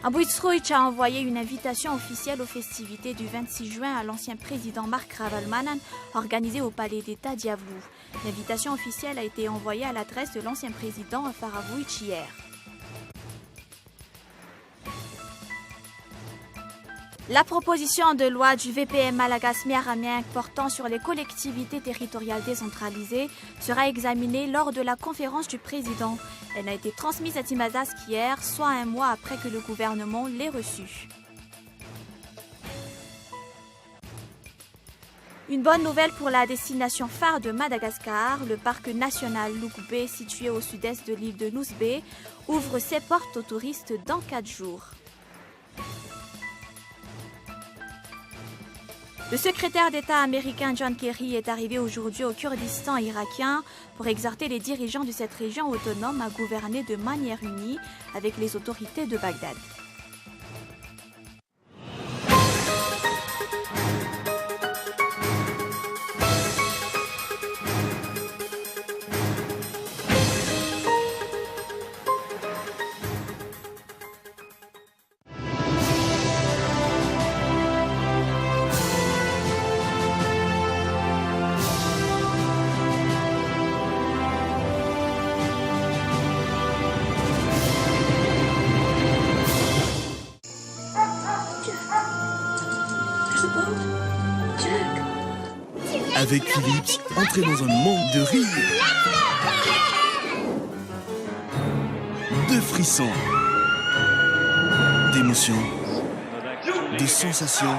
Ambouitsrouitch a envoyé une invitation officielle aux festivités du 26 juin à l'ancien président Marc Ravalomanana organisées au Palais d'État d'Iavlou. L'invitation officielle a été envoyée à l'adresse de l'ancien président Faravouitch hier. La proposition de loi du VPM Malagasy araméen portant sur les collectivités territoriales décentralisées sera examinée lors de la conférence du président. Elle a été transmise à Timazask hier, soit un mois après que le gouvernement l'ait reçue. Une bonne nouvelle pour la destination phare de Madagascar, le parc national Lukube, situé au sud-est de l'île de Nouzbé, ouvre ses portes aux touristes dans 4 jours. Le secrétaire d'État américain John Kerry est arrivé aujourd'hui au Kurdistan irakien pour exhorter les dirigeants de cette région autonome à gouverner de manière unie avec les autorités de Bagdad. Avec Philips, entrez dans un monde de rire, de frissons, d'émotions, de sensations.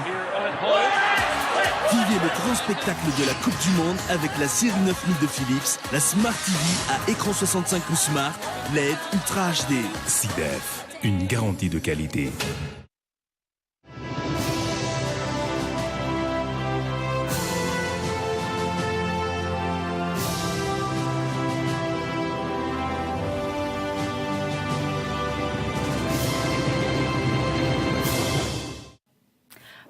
Vivez le grand spectacle de la Coupe du Monde avec la série 9000 de Philips, la Smart TV à écran 65 pouces Smart, LED Ultra HD. SIDEF, une garantie de qualité.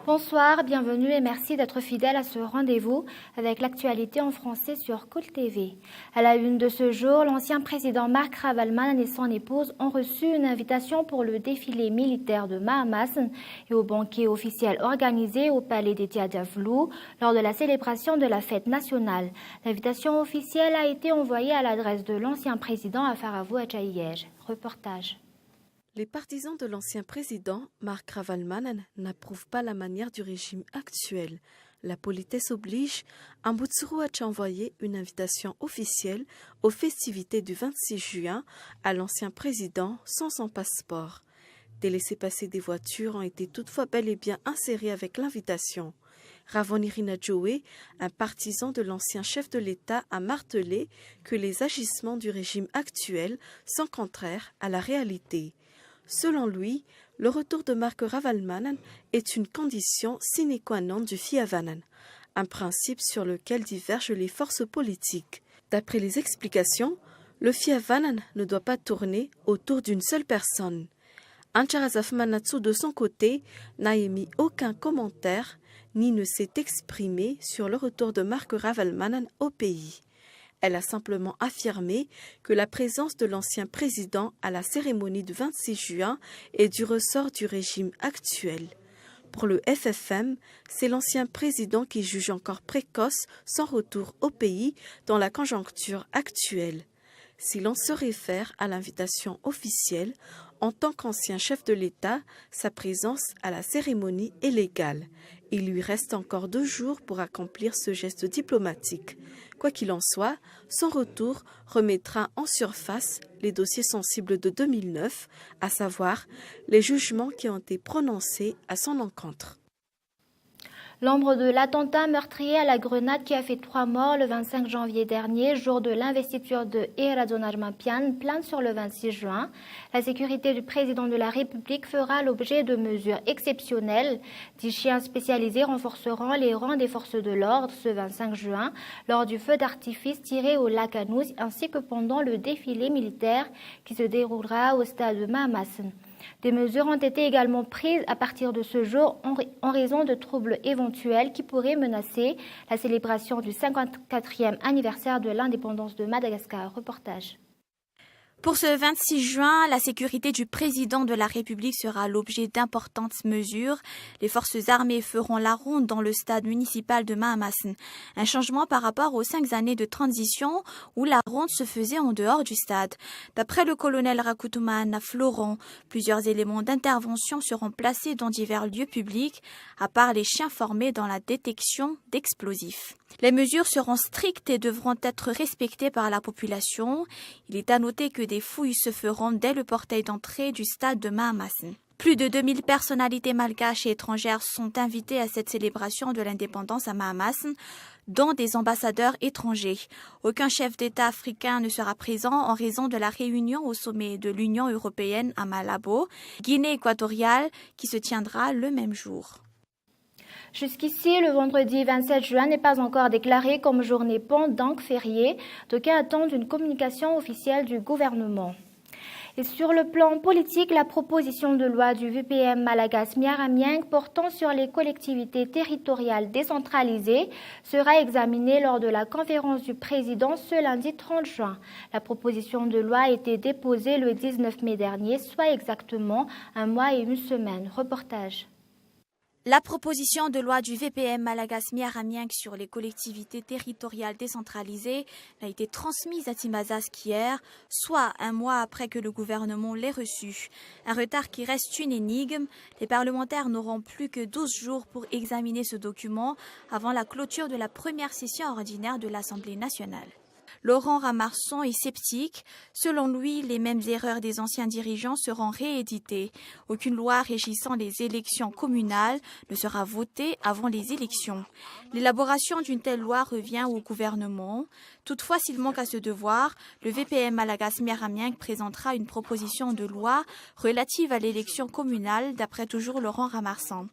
Bonsoir, bienvenue et merci d'être fidèle à ce rendez-vous avec l'actualité en français sur Cool TV. À la une de ce jour, l'ancien président Marc Ravalomanana et son épouse ont reçu une invitation pour le défilé militaire de Mahamasn et au banquet officiel organisé au Palais d'État d'Iavlou lors de la célébration de la fête nationale. L'invitation officielle a été envoyée à l'adresse de l'ancien président à Faravouitch hier. Reportage. Les partisans de l'ancien président, Marc Ravalomanana, n'approuvent pas la manière du régime actuel. La politesse oblige, Ambouitsrouitch a envoyé une invitation officielle aux festivités du 26 juin à l'ancien président sans son passeport. Des laissez-passer des voitures ont été toutefois bel et bien insérés avec l'invitation. Ravonirina Joe, un partisan de l'ancien chef de l'État, a martelé que les agissements du régime actuel sont contraires à la réalité. Selon lui, le retour de Marc Ravalomanana est une condition sine qua non du Fiavanan, un principe sur lequel divergent les forces politiques. D'après les explications, le Fiavanan ne doit pas tourner autour d'une seule personne. Ancharazaf Manatsu, de son côté, n'a émis aucun commentaire ni ne s'est exprimé sur le retour de Marc Ravalomanana au pays. Elle a simplement affirmé que la présence de l'ancien président à la cérémonie du 26 juin est du ressort du régime actuel. Pour le FFM, c'est l'ancien président qui juge encore précoce son retour au pays dans la conjoncture actuelle. Si l'on se réfère à l'invitation officielle, en tant qu'ancien chef de l'État, sa présence à la cérémonie est légale. Il lui reste encore 2 jours pour accomplir ce geste diplomatique. Quoi qu'il en soit, son retour remettra en surface les dossiers sensibles de 2009, à savoir les jugements qui ont été prononcés à son encontre. L'ombre de l'attentat meurtrier à la grenade qui a fait 3 morts le 25 janvier dernier, jour de l'investiture de Eradon Armapian, plane sur le 26 juin. La sécurité du président de la République fera l'objet de mesures exceptionnelles. 10 chiens spécialisés renforceront les rangs des forces de l'ordre ce 25 juin lors du feu d'artifice tiré au lac Anous ainsi que pendant le défilé militaire qui se déroulera au stade de Mahamasn. Des mesures ont été également prises à partir de ce jour en raison de troubles éventuels qui pourraient menacer la célébration du 54e anniversaire de l'indépendance de Madagascar. Reportage. Pour ce 26 juin, la sécurité du président de la République sera l'objet d'importantes mesures. Les forces armées feront la ronde dans le stade municipal de Mahamassen. Un changement par rapport aux 5 années de transition où la ronde se faisait en dehors du stade. D'après le colonel Rakoutoumane Florent, plusieurs éléments d'intervention seront placés dans divers lieux publics, à part les chiens formés dans la détection d'explosifs. Les mesures seront strictes et devront être respectées par la population. Il est à noter que des fouilles se feront dès le portail d'entrée du stade de Mahamassen. Plus de 2000 personnalités malgaches et étrangères sont invitées à cette célébration de l'indépendance à Mahamassen, dont des ambassadeurs étrangers. Aucun chef d'État africain ne sera présent en raison de la réunion au sommet de l'Union européenne à Malabo, Guinée équatoriale, qui se tiendra le même jour. Jusqu'ici, le vendredi 27 juin n'est pas encore déclaré comme journée pont, donc férié. D'aucuns attendent une communication officielle du gouvernement. Et sur le plan politique, la proposition de loi du VPM Malagas Miaramieng portant sur les collectivités territoriales décentralisées sera examinée lors de la conférence du président ce lundi 30 juin. La proposition de loi a été déposée le 19 mai dernier, soit exactement 1 mois et 1 semaine. Reportage. La proposition de loi du VPM Malagas Miaramieng sur les collectivités territoriales décentralisées a été transmise à Timazask hier, soit 1 mois après que le gouvernement l'ait reçue. Un retard qui reste une énigme. Les parlementaires n'auront plus que 12 jours pour examiner ce document avant la clôture de la première session ordinaire de l'Assemblée nationale. Laurent Ramarson est sceptique. Selon lui, les mêmes erreurs des anciens dirigeants seront rééditées. Aucune loi régissant les élections communales ne sera votée avant les élections. L'élaboration d'une telle loi revient au gouvernement. Toutefois, s'il manque à ce devoir, le VPM Malagas Miaramieng présentera une proposition de loi relative à l'élection communale, d'après toujours Laurent Ramarson.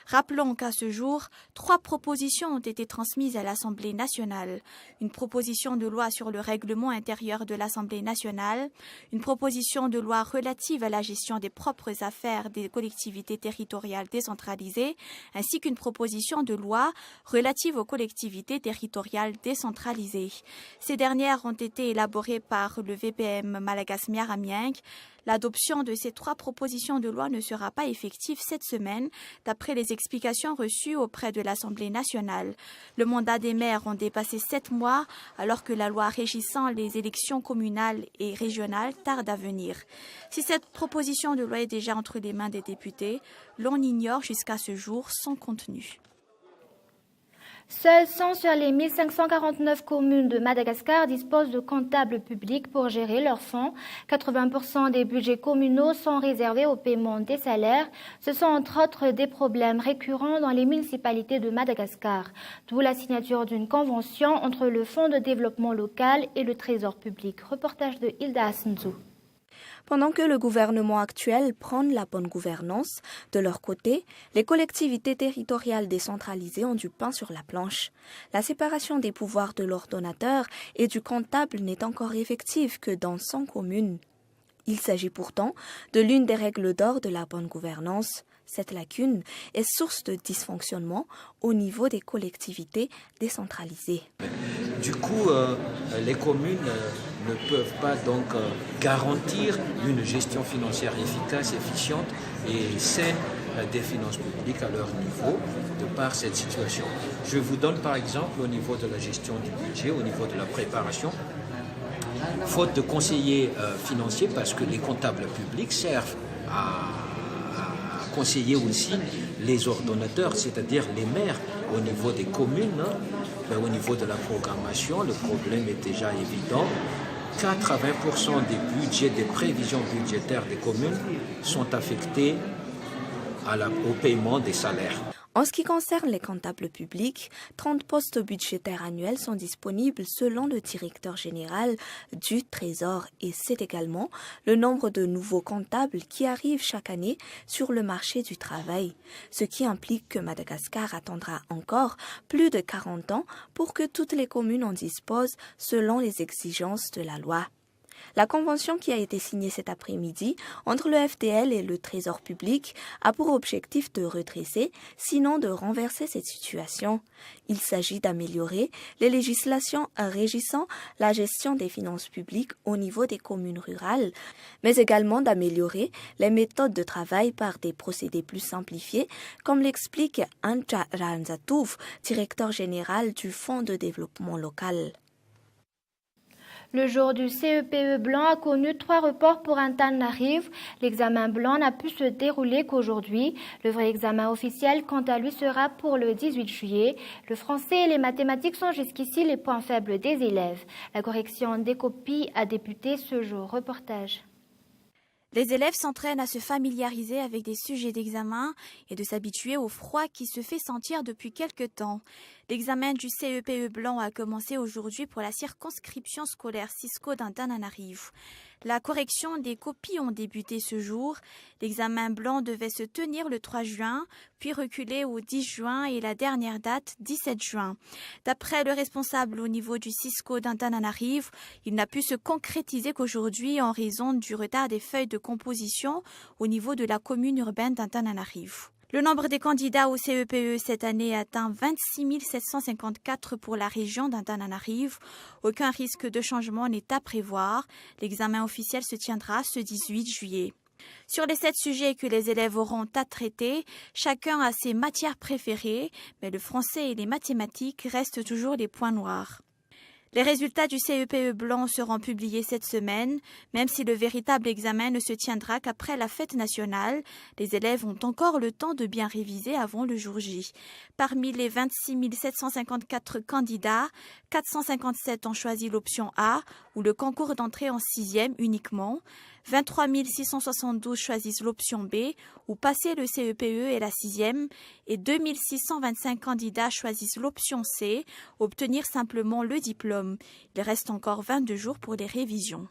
Rappelons qu'à ce jour, 3 propositions ont été transmises à l'Assemblée nationale. Une proposition de loi sur le règlement intérieur de l'Assemblée nationale, une proposition de loi relative à la gestion des propres affaires des collectivités territoriales décentralisées, ainsi qu'une proposition de loi relative aux collectivités territoriales décentralisées. Ces dernières ont été élaborées par le VPM Malagas Miaramieng. L'adoption de ces 3 propositions de loi ne sera pas effective cette semaine, d'après les explications reçues auprès de l'Assemblée nationale. Le mandat des maires ont dépassé 7 mois, alors que la loi régissant les élections communales et régionales tarde à venir. Si cette proposition de loi est déjà entre les mains des députés, l'on ignore jusqu'à ce jour son contenu. Seuls 100 sur les 1549 communes de Madagascar disposent de comptables publics pour gérer leurs fonds. 80% des budgets communaux sont réservés au paiement des salaires. Ce sont entre autres des problèmes récurrents dans les municipalités de Madagascar, d'où la signature d'une convention entre le Fonds de développement local et le Trésor public. Reportage de Hilda Asenzu. Pendant que le gouvernement actuel prône la bonne gouvernance, de leur côté, les collectivités territoriales décentralisées ont du pain sur la planche. La séparation des pouvoirs de l'ordonnateur et du comptable n'est encore effective que dans 100 communes. Il s'agit pourtant de l'une des règles d'or de la bonne gouvernance. Cette lacune est source de dysfonctionnement au niveau des collectivités décentralisées. Du coup, les communes ne peuvent pas donc garantir une gestion financière efficace, efficiente et saine des finances publiques à leur niveau de par cette situation. Je vous donne par exemple au niveau de la gestion du budget, au niveau de la préparation, faute de conseillers financiers parce que les comptables publics servent à conseiller aussi les ordonnateurs, c'est-à-dire les maires au niveau des communes. Au niveau de la programmation, le problème est déjà évident. 80% des budgets, des prévisions budgétaires des communes sont affectés au paiement des salaires. En ce qui concerne les comptables publics, 30 postes budgétaires annuels sont disponibles selon le directeur général du Trésor et c'est également le nombre de nouveaux comptables qui arrivent chaque année sur le marché du travail, ce qui implique que Madagascar attendra encore plus de 40 ans pour que toutes les communes en disposent selon les exigences de la loi. La convention qui a été signée cet après-midi entre le FDL et le Trésor public a pour objectif de redresser, sinon de renverser cette situation. Il s'agit d'améliorer les législations régissant la gestion des finances publiques au niveau des communes rurales, mais également d'améliorer les méthodes de travail par des procédés plus simplifiés, comme l'explique Anja Ranzatouf, directeur général du Fonds de développement local. Le jour du CEPE blanc a connu 3 reports pour Antananarivo. L'examen blanc n'a pu se dérouler qu'aujourd'hui. Le vrai examen officiel, quant à lui, sera pour le 18 juillet. Le français et les mathématiques sont jusqu'ici les points faibles des élèves. La correction des copies a débuté ce jour. Reportage. Les élèves s'entraînent à se familiariser avec des sujets d'examen et de s'habituer au froid qui se fait sentir depuis quelque temps. L'examen du CEPE blanc a commencé aujourd'hui pour la circonscription scolaire Cisco d'Antananarivo. La correction des copies ont débuté ce jour. L'examen blanc devait se tenir le 3 juin, puis reculer au 10 juin et la dernière date, 17 juin. D'après le responsable au niveau du Cisco d'Antananarivo, il n'a pu se concrétiser qu'aujourd'hui en raison du retard des feuilles de composition au niveau de la commune urbaine d'Antananarivo. Le nombre des candidats au CEPE cette année atteint 26 754 pour la région d'Antananarivo. Aucun risque de changement n'est à prévoir. L'examen officiel se tiendra ce 18 juillet. Sur les 7 sujets que les élèves auront à traiter, chacun a ses matières préférées, mais le français et les mathématiques restent toujours les points noirs. Les résultats du CEPE blanc seront publiés cette semaine, même si le véritable examen ne se tiendra qu'après la fête nationale. Les élèves ont encore le temps de bien réviser avant le jour J. Parmi les 26 754 candidats, 457 ont choisi l'option A, ou le concours d'entrée en 6e uniquement. 23 672 choisissent l'option B, ou passer le CEPE et la 6e, et 2625 candidats choisissent l'option C, obtenir simplement le diplôme. Il reste encore 22 jours pour les révisions.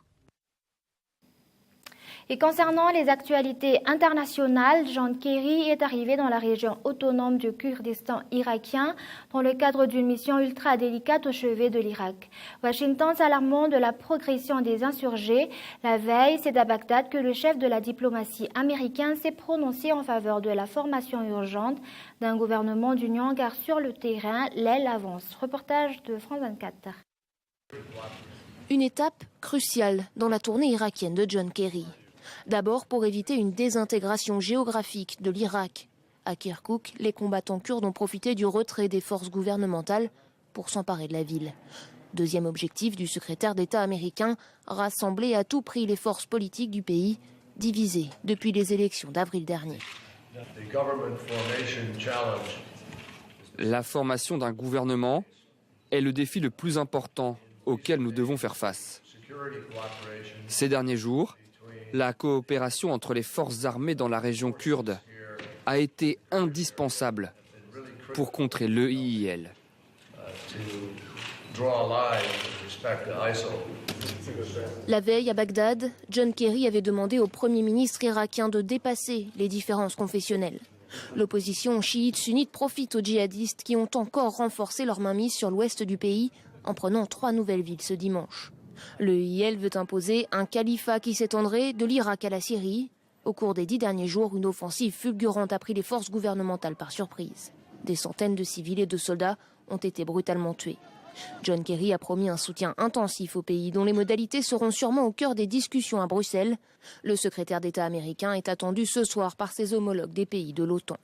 Et concernant les actualités internationales, John Kerry est arrivé dans la région autonome du Kurdistan irakien dans le cadre d'une mission ultra délicate au chevet de l'Irak. Washington s'alarmant de la progression des insurgés. La veille, c'est à Bagdad que le chef de la diplomatie américaine s'est prononcé en faveur de la formation urgente d'un gouvernement d'union car sur le terrain, l'aile avance. Reportage de France 24. Une étape cruciale dans la tournée irakienne de John Kerry. D'abord pour éviter une désintégration géographique de l'Irak. À Kirkouk, les combattants kurdes ont profité du retrait des forces gouvernementales pour s'emparer de la ville. Deuxième objectif du secrétaire d'État américain, rassembler à tout prix les forces politiques du pays, divisées depuis les élections d'avril dernier. La formation d'un gouvernement est le défi le plus important auquel nous devons faire face. Ces derniers jours, la coopération entre les forces armées dans la région kurde a été indispensable pour contrer l'EIIL. La veille à Bagdad, John Kerry avait demandé au Premier ministre irakien de dépasser les différences confessionnelles. L'opposition chiite-sunnite profite aux djihadistes qui ont encore renforcé leur mainmise sur l'ouest du pays en prenant 3 nouvelles villes ce dimanche. L'EIL veut imposer un califat qui s'étendrait de l'Irak à la Syrie. Au cours des 10 derniers jours, une offensive fulgurante a pris les forces gouvernementales par surprise. Des centaines de civils et de soldats ont été brutalement tués. John Kerry a promis un soutien intensif au pays, dont les modalités seront sûrement au cœur des discussions à Bruxelles. Le secrétaire d'État américain est attendu ce soir par ses homologues des pays de l'OTAN.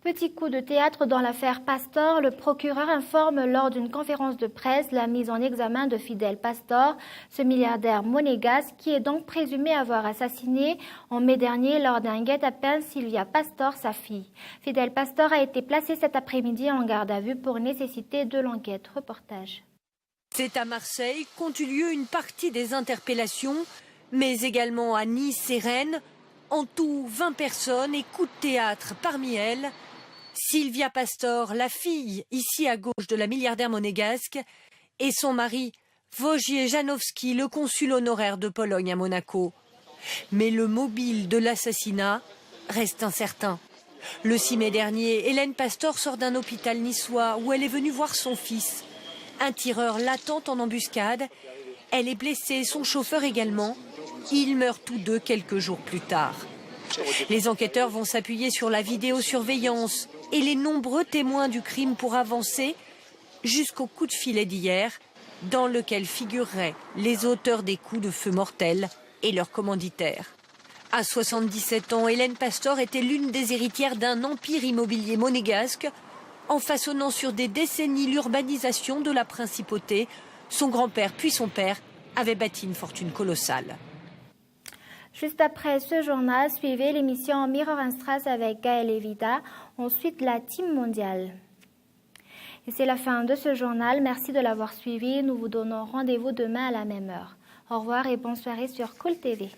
Petit coup de théâtre dans l'affaire Pastor, le procureur informe lors d'une conférence de presse la mise en examen de Fidel Pastor, ce milliardaire monégasque qui est donc présumé avoir assassiné en mai dernier lors d'un guet-apens Sylvia Pastor, sa fille. Fidel Pastor a été placé cet après-midi en garde à vue pour nécessité de l'enquête. Reportage. C'est à Marseille qu'ont eu lieu une partie des interpellations, mais également à Nice et Rennes. En tout, 20 personnes et coup de théâtre parmi elles. Sylvia Pastor, la fille, ici à gauche de la milliardaire monégasque, et son mari, Wojciech Janowski, le consul honoraire de Pologne à Monaco. Mais le mobile de l'assassinat reste incertain. Le 6 mai dernier, Hélène Pastor sort d'un hôpital niçois où elle est venue voir son fils. Un tireur l'attend en embuscade. Elle est blessée, son chauffeur également. Ils meurent tous deux quelques jours plus tard. Les enquêteurs vont s'appuyer sur la vidéosurveillance et les nombreux témoins du crime pour avancer jusqu'au coup de filet d'hier, dans lequel figureraient les auteurs des coups de feu mortels et leurs commanditaires. À 77 ans, Hélène Pastor était l'une des héritières d'un empire immobilier monégasque, en façonnant sur des décennies l'urbanisation de la principauté. Son grand-père puis son père avaient bâti une fortune colossale. Juste après ce journal, suivez l'émission Mirror and Strass avec Gaël Evita, ensuite la Team Mondiale. Et c'est la fin de ce journal. Merci de l'avoir suivi. Nous vous donnons rendez-vous demain à la même heure. Au revoir et bonne soirée sur Cool TV.